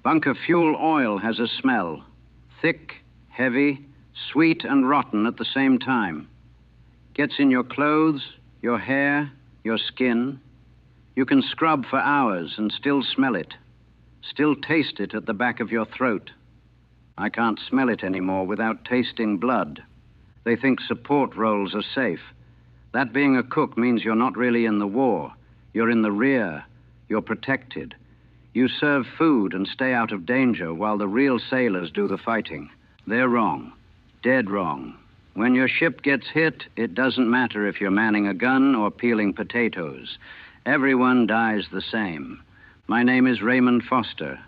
Bunker fuel oil has a smell. Thick, heavy, sweet, and rotten at the same time. Gets in your clothes, your hair, your skin. You can scrub for hours and still smell it. Still taste it at the back of your throat. I can't smell it anymore without tasting blood. They think support roles are safe. That being a cook means you're not really in the war. You're in the rear. You're protected. You serve food and stay out of danger while the real sailors do the fighting. They're wrong. Dead wrong. When your ship gets hit, it doesn't matter if you're manning a gun or peeling potatoes. Everyone dies the same. My name is Raymond Foster,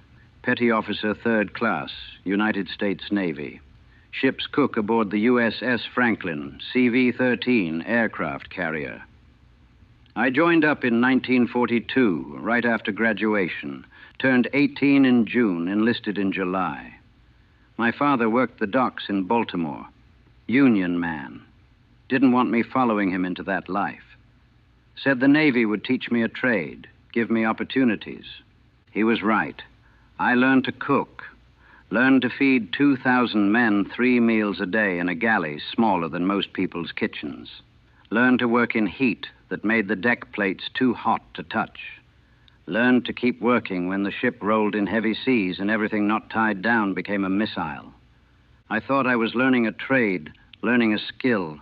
Petty Officer 3rd Class, United States Navy. Ship's cook aboard the USS Franklin, CV-13 aircraft carrier. I joined up in 1942, right after graduation. Turned 18 in June, enlisted in July. My father worked the docks in Baltimore. Union man. Didn't want me following him into that life. Said the Navy would teach me a trade, give me opportunities. He was right. I learned to cook. Learned to feed 2,000 men 3 meals a day in a galley smaller than most people's kitchens. Learned to work in heat that made the deck plates too hot to touch. Learned to keep working when the ship rolled in heavy seas and everything not tied down became a missile. I thought I was learning a trade, learning a skill.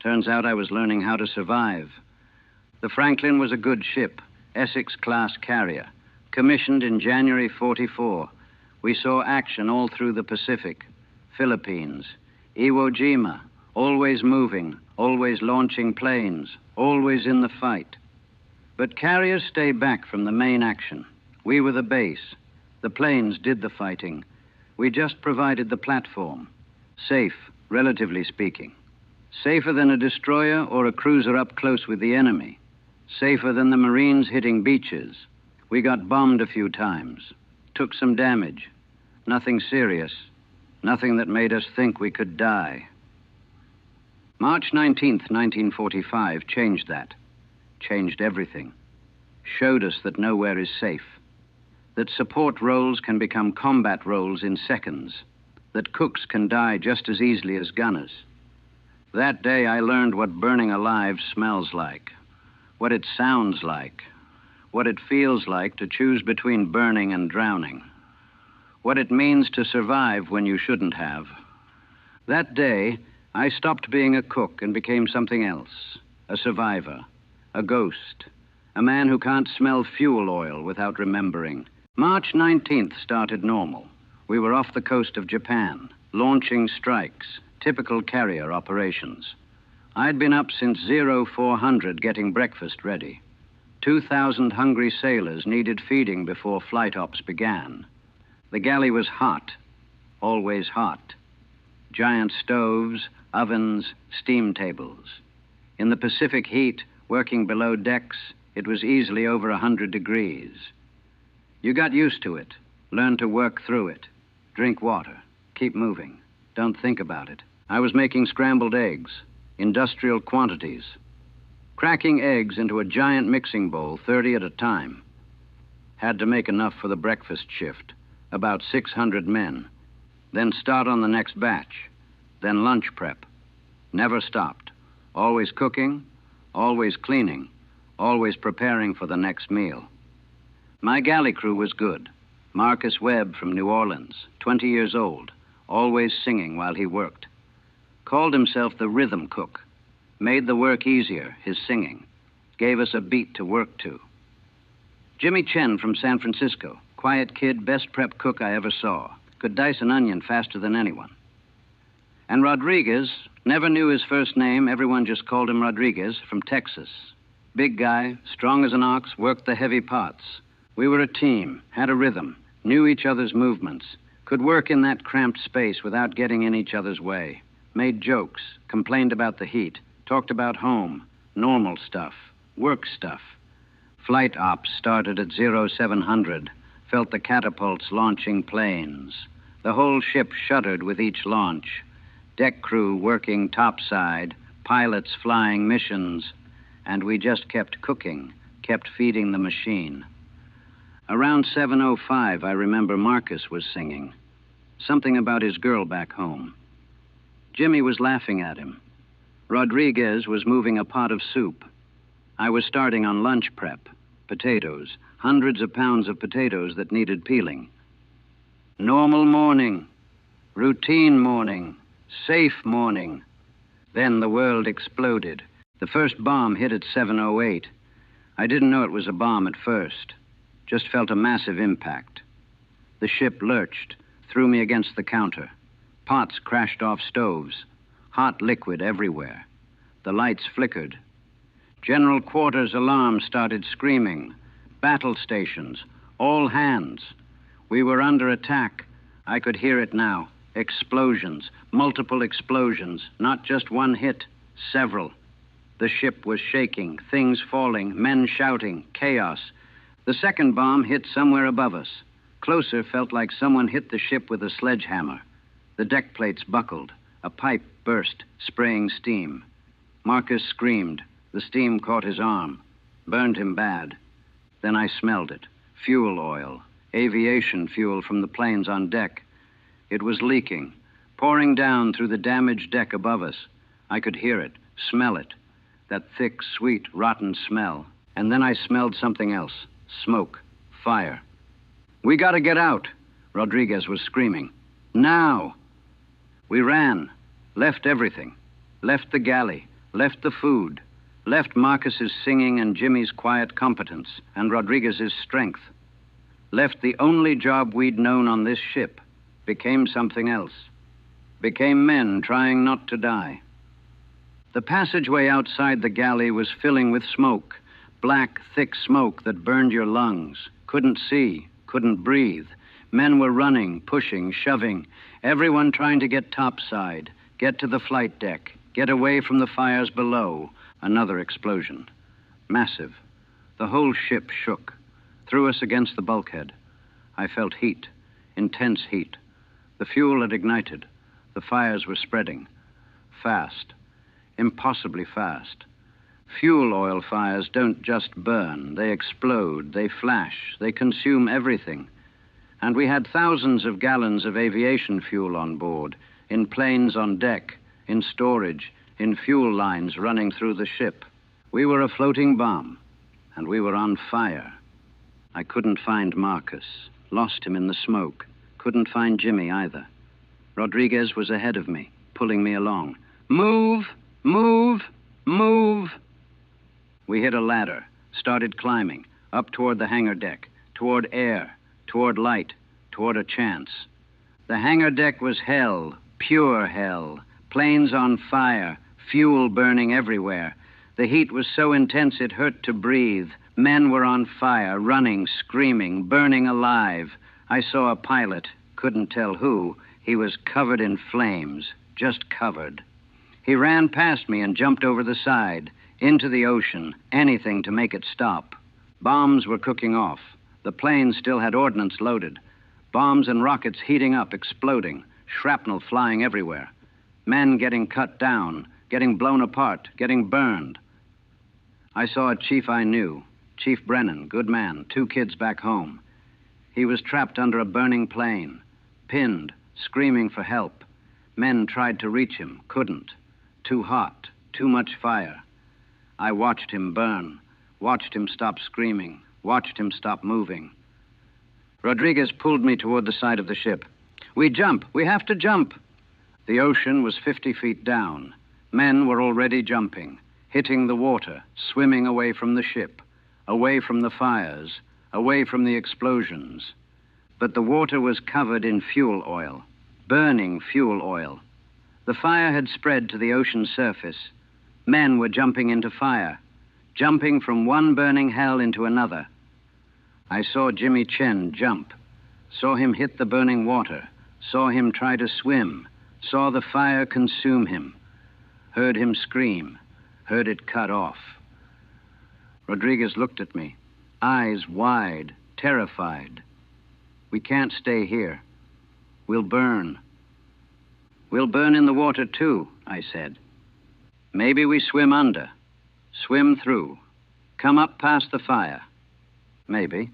Turns out I was learning how to survive. The Franklin was a good ship, Essex-class carrier, commissioned in January 44. We saw action all through the Pacific, Philippines, Iwo Jima, always moving, always launching planes, always in the fight. But carriers stay back from the main action. We were the base. The planes did the fighting. We just provided the platform. Safe, relatively speaking. Safer than a destroyer or a cruiser up close with the enemy. Safer than the Marines hitting beaches. We got bombed a few times. Took some damage. Nothing serious. Nothing that made us think we could die. March 19th, 1945 changed that. Changed everything. Showed us that nowhere is safe. That support roles can become combat roles in seconds. That cooks can die just as easily as gunners. That day I learned what burning alive smells like. What it sounds like. What it feels like to choose between burning and drowning. What it means to survive when you shouldn't have. That day, I stopped being a cook and became something else. A survivor. A ghost. A man who can't smell fuel oil without remembering. March 19th started normal. We were off the coast of Japan, launching strikes, typical carrier operations. I'd been up since 0400 getting breakfast ready. 2,000 hungry sailors needed feeding before flight ops began. The galley was hot, always hot. Giant stoves, ovens, steam tables. In the Pacific heat, working below decks, it was easily over 100 degrees. You got used to it, learned to work through it. Drink water, keep moving, don't think about it. I was making scrambled eggs, industrial quantities. Cracking eggs into a giant mixing bowl, 30 at a time. Had to make enough for the breakfast shift, about 600 men. Then start on the next batch. Then lunch prep. Never stopped. Always cooking, always cleaning, always preparing for the next meal. My galley crew was good. Marcus Webb from New Orleans, 20 years old, always singing while he worked. Called himself the rhythm cook. Made the work easier, his singing. Gave us a beat to work to. Jimmy Chen from San Francisco, quiet kid, best prep cook I ever saw. Could dice an onion faster than anyone. And Rodriguez, never knew his first name, everyone just called him Rodriguez, from Texas. Big guy, strong as an ox, worked the heavy pots. We were a team, had a rhythm, knew each other's movements, could work in that cramped space without getting in each other's way. Made jokes, complained about the heat, talked about home, normal stuff, work stuff. Flight ops started at 0700, felt the catapults launching planes. The whole ship shuddered with each launch. Deck crew working topside, pilots flying missions, and we just kept cooking, kept feeding the machine. Around 7:05, I remember Marcus was singing. Something about his girl back home. Jimmy was laughing at him. Rodriguez was moving a pot of soup. I was starting on lunch prep. Potatoes. Hundreds of pounds of potatoes that needed peeling. Normal morning. Routine morning. Safe morning. Then the world exploded. The first bomb hit at 7:08. I didn't know it was a bomb at first. Just felt a massive impact. The ship lurched, threw me against the counter. Pots crashed off stoves. Hot liquid everywhere. The lights flickered. General quarters alarm started screaming. Battle stations. All hands. We were under attack. I could hear it now. Explosions. Multiple explosions. Not just one hit. Several. The ship was shaking. Things falling. Men shouting. Chaos. The second bomb hit somewhere above us. Closer felt like someone hit the ship with a sledgehammer. The deck plates buckled. A pipe burst, spraying steam. Marcus screamed. The steam caught his arm. Burned him bad. Then I smelled it. Fuel oil. Aviation fuel from the planes on deck. It was leaking, pouring down through the damaged deck above us. I could hear it, smell it. That thick, sweet, rotten smell. And then I smelled something else. Smoke. Fire. "We gotta get out," Rodriguez was screaming. "Now!" We ran. Left everything. Left the galley. Left the food. Left Marcus's singing and Jimmy's quiet competence and Rodriguez's strength. Left the only job we'd known on this ship. Became something else. Became men trying not to die. The passageway outside the galley was filling with smoke. Black, thick smoke that burned your lungs. Couldn't see, couldn't breathe. Men were running, pushing, shoving. Everyone trying to get topside, get to the flight deck, get away from the fires below. Another explosion. Massive. The whole ship shook. Threw us against the bulkhead. I felt heat. Intense heat. The fuel had ignited. The fires were spreading. Fast. Impossibly fast. Fuel oil fires don't just burn. They explode. They flash. They consume everything. And we had thousands of gallons of aviation fuel on board, in planes on deck, in storage, in fuel lines running through the ship. We were a floating bomb, and we were on fire. I couldn't find Marcus. Lost him in the smoke. Couldn't find Jimmy either. Rodriguez was ahead of me, pulling me along. "Move! Move! Move!" We hit a ladder, started climbing, up toward the hangar deck, toward air, toward light, toward a chance. The hangar deck was hell, pure hell. Planes on fire, fuel burning everywhere. The heat was so intense it hurt to breathe. Men were on fire, running, screaming, burning alive. I saw a pilot, couldn't tell who. He was covered in flames, just covered. He ran past me and jumped over the side, into the ocean, anything to make it stop. Bombs were cooking off. The plane still had ordnance loaded. Bombs and rockets heating up, exploding. Shrapnel flying everywhere. Men getting cut down, getting blown apart, getting burned. I saw a chief I knew, Chief Brennan, good man, 2 kids back home. He was trapped under a burning plane, pinned, screaming for help. Men tried to reach him, couldn't. Too hot, too much fire. I watched him burn, watched him stop screaming, watched him stop moving. Rodriguez pulled me toward the side of the ship. "We jump. We have to jump." The ocean was 50 feet down. Men were already jumping, hitting the water, swimming away from the ship, away from the fires, away from the explosions. But the water was covered in fuel oil, burning fuel oil. The fire had spread to the ocean surface. Men were jumping into fire, jumping from one burning hell into another. I saw Jimmy Chen jump, saw him hit the burning water, saw him try to swim, saw the fire consume him, heard him scream, heard it cut off. Rodriguez looked at me, eyes wide, terrified. "We can't stay here. We'll burn." "We'll burn in the water too," I said. "Maybe we swim under, swim through, come up past the fire. Maybe.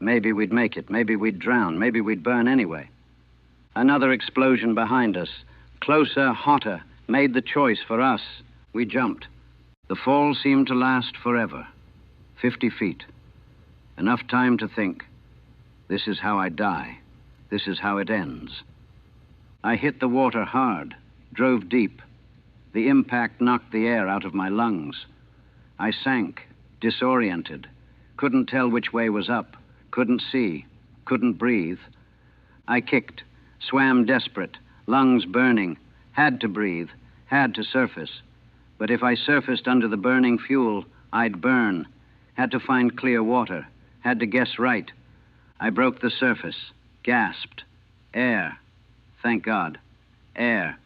Maybe we'd make it. Maybe we'd drown. Maybe we'd burn anyway. Another explosion behind us. Closer, hotter. Made the choice for us. We jumped. The fall seemed to last forever. 50 feet. Enough time to think. This is how I die. This is how it ends. I hit the water hard. Drove deep. The impact knocked the air out of my lungs. I sank, disoriented. Couldn't tell which way was up. Couldn't see. Couldn't breathe. I kicked, swam desperate, lungs burning. Had to breathe, had to surface. But if I surfaced under the burning fuel, I'd burn. Had to find clear water. Had to guess right. I broke the surface, gasped. Air. Thank God. Air.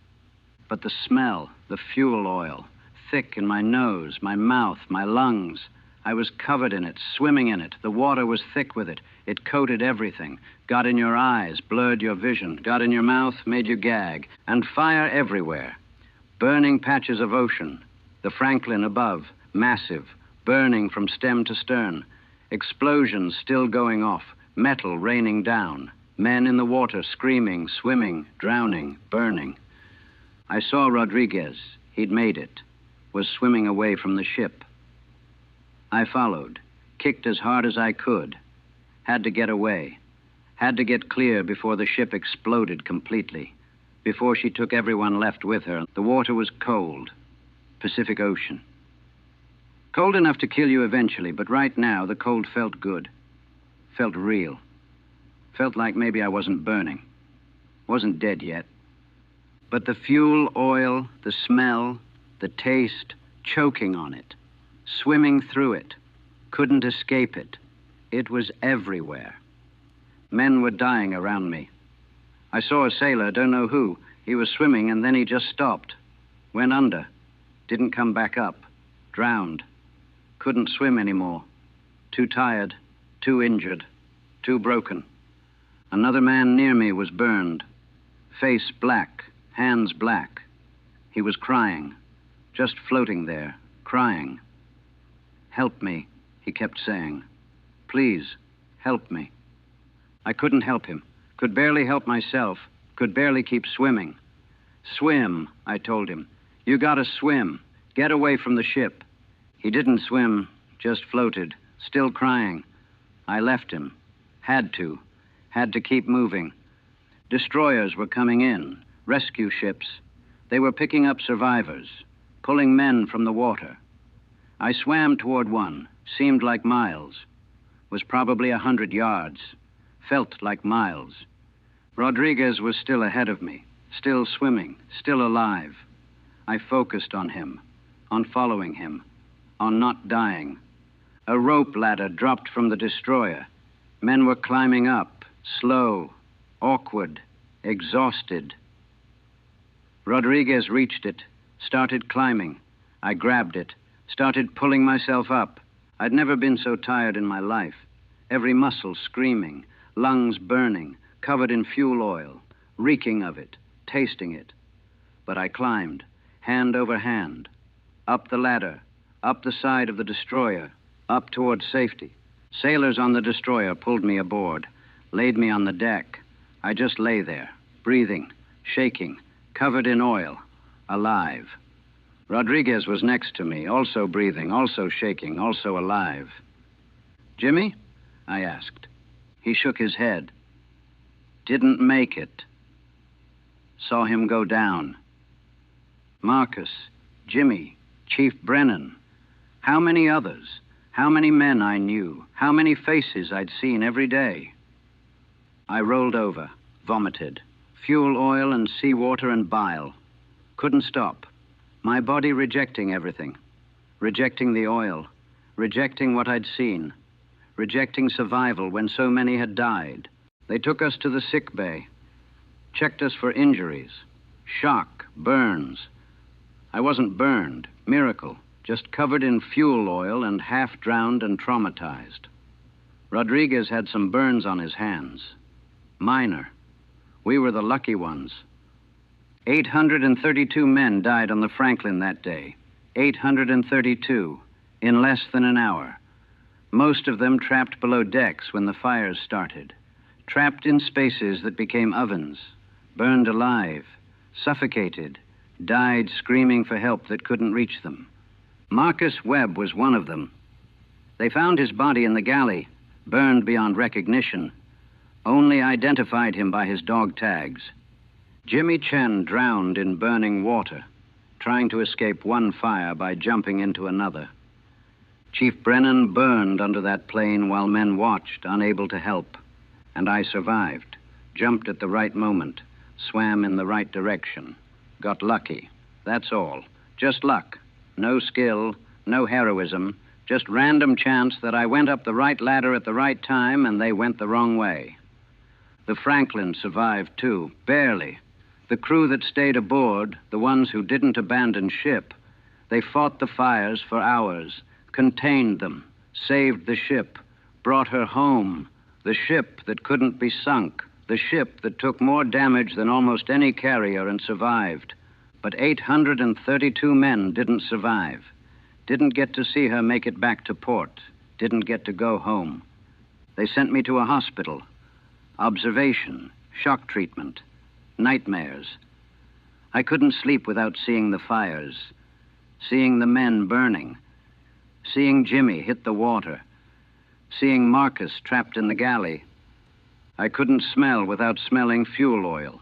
But the smell, the fuel oil, thick in my nose, my mouth, my lungs. I was covered in it, swimming in it. The water was thick with it. It coated everything. Got in your eyes, blurred your vision. Got in your mouth, made you gag. And fire everywhere. Burning patches of ocean. The Franklin above, massive, burning from stem to stern. Explosions still going off. Metal raining down. Men in the water screaming, swimming, drowning, burning. I saw Rodriguez. He'd made it. Was swimming away from the ship. I followed. Kicked as hard as I could. Had to get away. Had to get clear before the ship exploded completely. Before she took everyone left with her. The water was cold. Pacific Ocean. Cold enough to kill you eventually, but right now the cold felt good. Felt real. Felt like maybe I wasn't burning. Wasn't dead yet. But the fuel, oil, the smell, the taste, choking on it, swimming through it, couldn't escape it. It was everywhere. Men were dying around me. I saw a sailor, don't know who. He was swimming and then he just stopped. Went under. Didn't come back up. Drowned. Couldn't swim anymore. Too tired, too injured, too broken. Another man near me was burned. Face black, hands black. He was crying, just floating there, crying. Help me, he kept saying. Please, help me. I couldn't help him, could barely help myself, could barely keep swimming. Swim, I told him. You gotta swim. Get away from the ship. He didn't swim, just floated, still crying. I left him. Had to keep moving. Destroyers were coming in, rescue ships. They were picking up survivors, pulling men from the water. I swam toward one, seemed like miles. Was probably 100 yards. Felt like miles. Rodriguez was still ahead of me, still swimming, still alive. I focused on him, on following him, on not dying. A rope ladder dropped from the destroyer. Men were climbing up, slow, awkward, exhausted. Rodriguez reached it, started climbing. I grabbed it, started pulling myself up. I'd never been so tired in my life. Every muscle screaming, lungs burning, covered in fuel oil, reeking of it, tasting it. But I climbed, hand over hand, up the ladder, up the side of the destroyer, up toward safety. Sailors on the destroyer pulled me aboard, laid me on the deck. I just lay there, breathing, shaking, covered in oil, alive. Rodriguez was next to me, also breathing, also shaking, also alive. Jimmy? I asked. He shook his head. Didn't make it. Saw him go down. Marcus, Jimmy, Chief Brennan. How many others? How many men I knew? How many faces I'd seen every day? I rolled over, vomited. Fuel oil and seawater and bile. Couldn't stop. My body rejecting everything. Rejecting the oil. Rejecting what I'd seen. Rejecting survival when so many had died. They took us to the sick bay. Checked us for injuries. Shock, burns. I wasn't burned. Miracle. Just covered in fuel oil and half-drowned and traumatized. Rodriguez had some burns on his hands. Minor. We were the lucky ones. 832 men died on the Franklin that day. 832, in less than an hour. Most of them trapped below decks when the fires started, trapped in spaces that became ovens, burned alive, suffocated, died screaming for help that couldn't reach them. Marcus Webb was one of them. They found his body in the galley, burned beyond recognition, only identified him by his dog tags. Jimmy Chen drowned in burning water, trying to escape one fire by jumping into another. Chief Brennan burned under that plane while men watched, unable to help. And I survived, jumped at the right moment, swam in the right direction, got lucky. That's all. Just luck. No skill, no heroism, just random chance that I went up the right ladder at the right time and they went the wrong way. The Franklin survived too, barely. The crew that stayed aboard, the ones who didn't abandon ship, they fought the fires for hours, contained them, saved the ship, brought her home, the ship that couldn't be sunk, the ship that took more damage than almost any carrier and survived. But 832 men didn't survive, didn't get to see her make it back to port, didn't get to go home. They sent me to a hospital. Observation, shock treatment, nightmares. I couldn't sleep without seeing the fires, seeing the men burning, seeing Jimmy hit the water, seeing Marcus trapped in the galley. I couldn't smell without smelling fuel oil.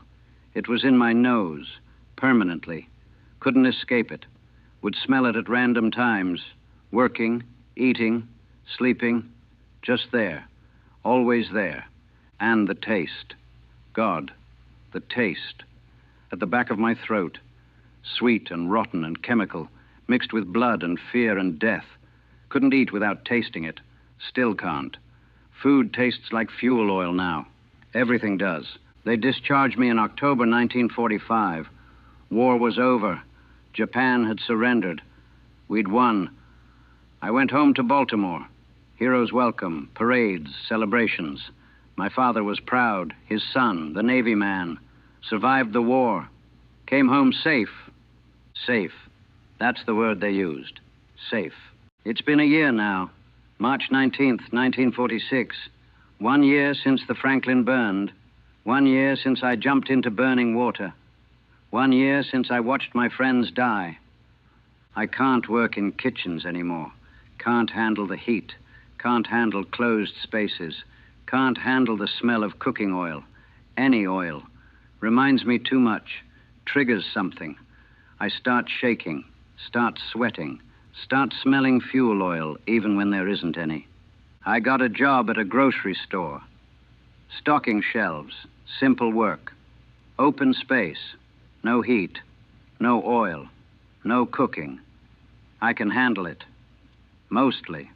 It was in my nose, permanently. Couldn't escape it. Would smell it at random times, working, eating, sleeping, just there, always there. And the taste. God, the taste. At the back of my throat, sweet and rotten and chemical, mixed with blood and fear and death. Couldn't eat without tasting it. Still can't. Food tastes like fuel oil now. Everything does. They discharged me in October 1945. War was over. Japan had surrendered. We'd won. I went home to Baltimore. Heroes welcome, parades, celebrations. My father was proud. His son, the Navy man, survived the war. Came home safe. Safe. That's the word they used. Safe. It's been a year now. March 19th, 1946. 1 year since the Franklin burned. 1 year since I jumped into burning water. 1 year since I watched my friends die. I can't work in kitchens anymore. Can't handle the heat. Can't handle closed spaces. Can't handle the smell of cooking oil. Any oil. Reminds me too much. Triggers something. I start shaking. Start sweating. Start smelling fuel oil, even when there isn't any. I got a job at a grocery store. Stocking shelves. Simple work. Open space. No heat. No oil. No cooking. I can handle it. Mostly.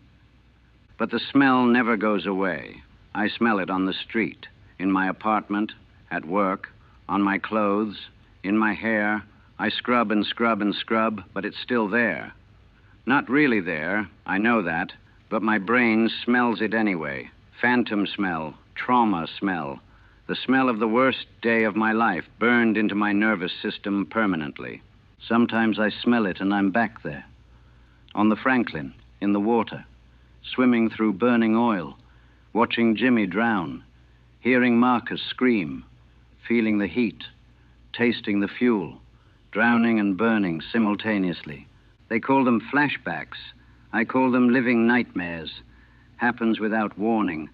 But the smell never goes away. I smell it on the street, in my apartment, at work, on my clothes, in my hair. I scrub and scrub and scrub, but it's still there. Not really there, I know that, but my brain smells it anyway. Phantom smell, trauma smell, the smell of the worst day of my life burned into my nervous system permanently. Sometimes I smell it and I'm back there. On the Franklin, in the water, swimming through burning oil, watching Jimmy drown, hearing Marcus scream, feeling the heat, tasting the fuel, drowning and burning simultaneously. They call them flashbacks. I call them living nightmares. Happens without warning.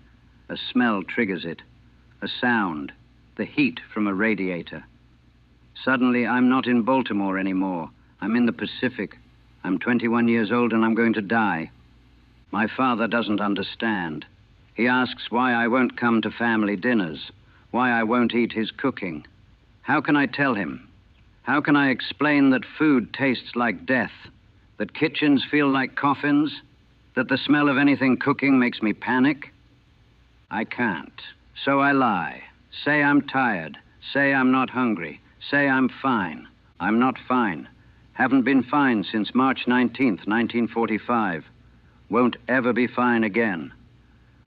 A smell triggers it. A sound. The heat from a radiator. Suddenly, I'm not in Baltimore anymore. I'm in the Pacific. I'm 21 years old and I'm going to die. My father doesn't understand. He asks why I won't come to family dinners, why I won't eat his cooking. How can I tell him? How can I explain that food tastes like death, that kitchens feel like coffins, that the smell of anything cooking makes me panic? I can't. So I lie. Say I'm tired. Say I'm not hungry. Say I'm fine. I'm not fine. Haven't been fine since March 19th, 1945. Won't ever be fine again.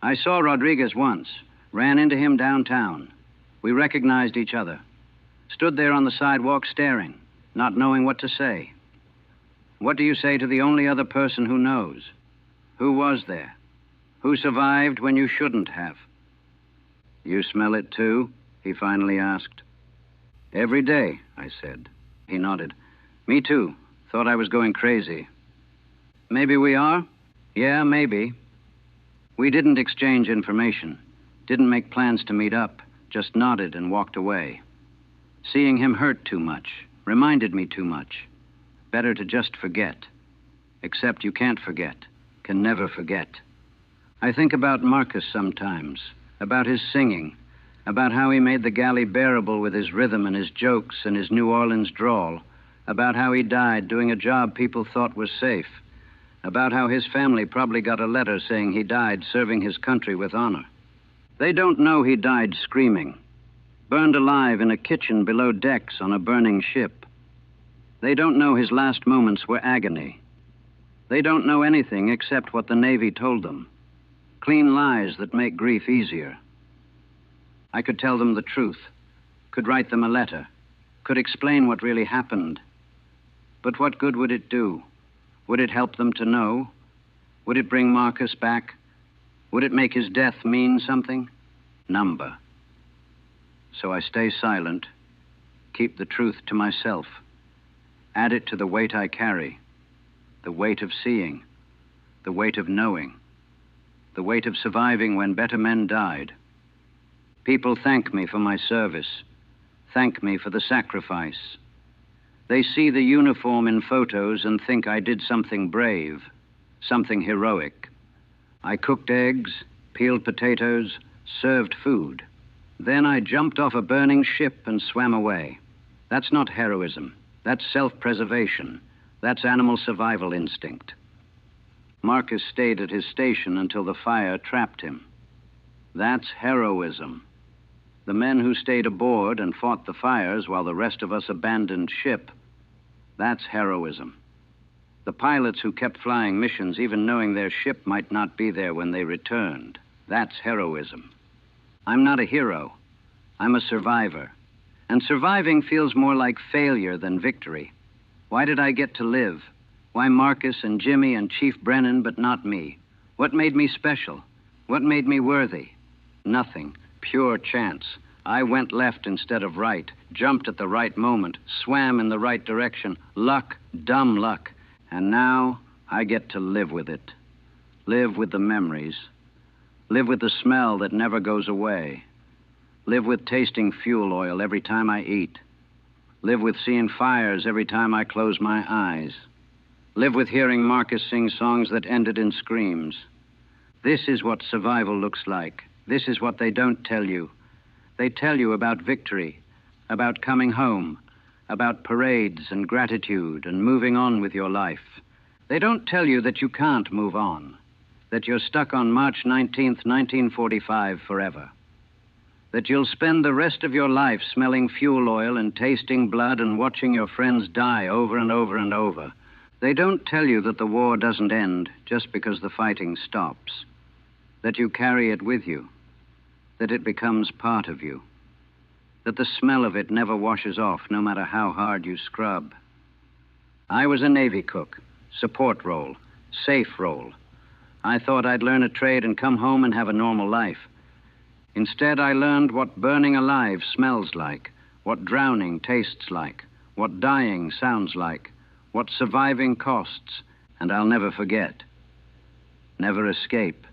I saw Rodriguez once, ran into him downtown. We recognized each other. Stood there on the sidewalk staring, not knowing what to say. What do you say to the only other person who knows? Who was there? Who survived when you shouldn't have? You smell it too? He finally asked. Every day, I said. He nodded. Me too. Thought I was going crazy. Maybe we are? Yeah, maybe. We didn't exchange information, didn't make plans to meet up, just nodded and walked away. Seeing him hurt too much, reminded me too much. Better to just forget. Except you can't forget, can never forget. I think about Marcus sometimes, about his singing, about how he made the galley bearable with his rhythm and his jokes and his New Orleans drawl, about how he died doing a job people thought was safe, about how his family probably got a letter saying he died serving his country with honor. They don't know he died screaming, burned alive in a kitchen below decks on a burning ship. They don't know his last moments were agony. They don't know anything except what the Navy told them. Clean lies that make grief easier. I could tell them the truth, could write them a letter, could explain what really happened. But what good would it do? Would it help them to know? Would it bring Marcus back? Would it make his death mean something? Number. So I stay silent, keep the truth to myself, add it to the weight I carry, the weight of seeing, the weight of knowing, the weight of surviving when better men died. People thank me for my service, thank me for the sacrifice. They see the uniform in photos and think I did something brave, something heroic. I cooked eggs, peeled potatoes, served food. Then I jumped off a burning ship and swam away. That's not heroism. That's self-preservation. That's animal survival instinct. Marcus stayed at his station until the fire trapped him. That's heroism. The men who stayed aboard and fought the fires while the rest of us abandoned ship, that's heroism. The pilots who kept flying missions even knowing their ship might not be there when they returned, that's heroism. I'm not a hero. I'm a survivor. And surviving feels more like failure than victory. Why did I get to live? Why Marcus and Jimmy and Chief Brennan, but not me? What made me special? What made me worthy? Nothing. Pure chance. I went left instead of right, jumped at the right moment, swam in the right direction. Luck, dumb luck. And now I get to live with it. Live with the memories. Live with the smell that never goes away. Live with tasting fuel oil every time I eat. Live with seeing fires every time I close my eyes. Live with hearing Marcus sing songs that ended in screams. This is what survival looks like. This is what they don't tell you. They tell you about victory, about coming home, about parades and gratitude and moving on with your life. They don't tell you that you can't move on, that you're stuck on March 19th, 1945 forever, that you'll spend the rest of your life smelling fuel oil and tasting blood and watching your friends die over and over and over. They don't tell you that the war doesn't end just because the fighting stops, that you carry it with you, that it becomes part of you, that the smell of it never washes off no matter how hard you scrub. I was a Navy cook, support role, safe role. I thought I'd learn a trade and come home and have a normal life. Instead, I learned what burning alive smells like, what drowning tastes like, what dying sounds like, what surviving costs, and I'll never forget. Never escape.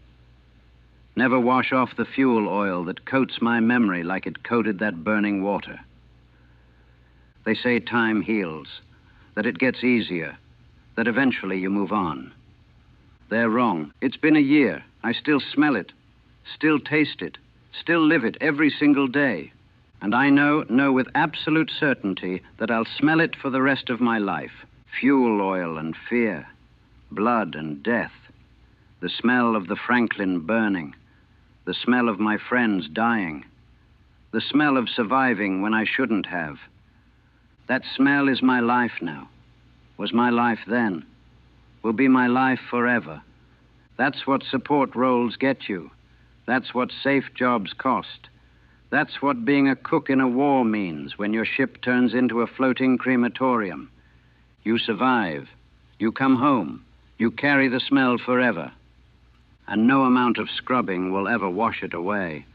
Never wash off the fuel oil that coats my memory like it coated that burning water. They say time heals, that it gets easier, that eventually you move on. They're wrong. It's been a year. I still smell it, still taste it, still live it every single day. And I know with absolute certainty that I'll smell it for the rest of my life. Fuel oil and fear, blood and death, the smell of the Franklin burning, the smell of my friends dying, the smell of surviving when I shouldn't have. That smell is my life now, was my life then, will be my life forever. That's what support roles get you. That's what safe jobs cost. That's what being a cook in a war means when your ship turns into a floating crematorium. You survive. You come home. You carry the smell forever. and no amount of scrubbing will ever wash it away.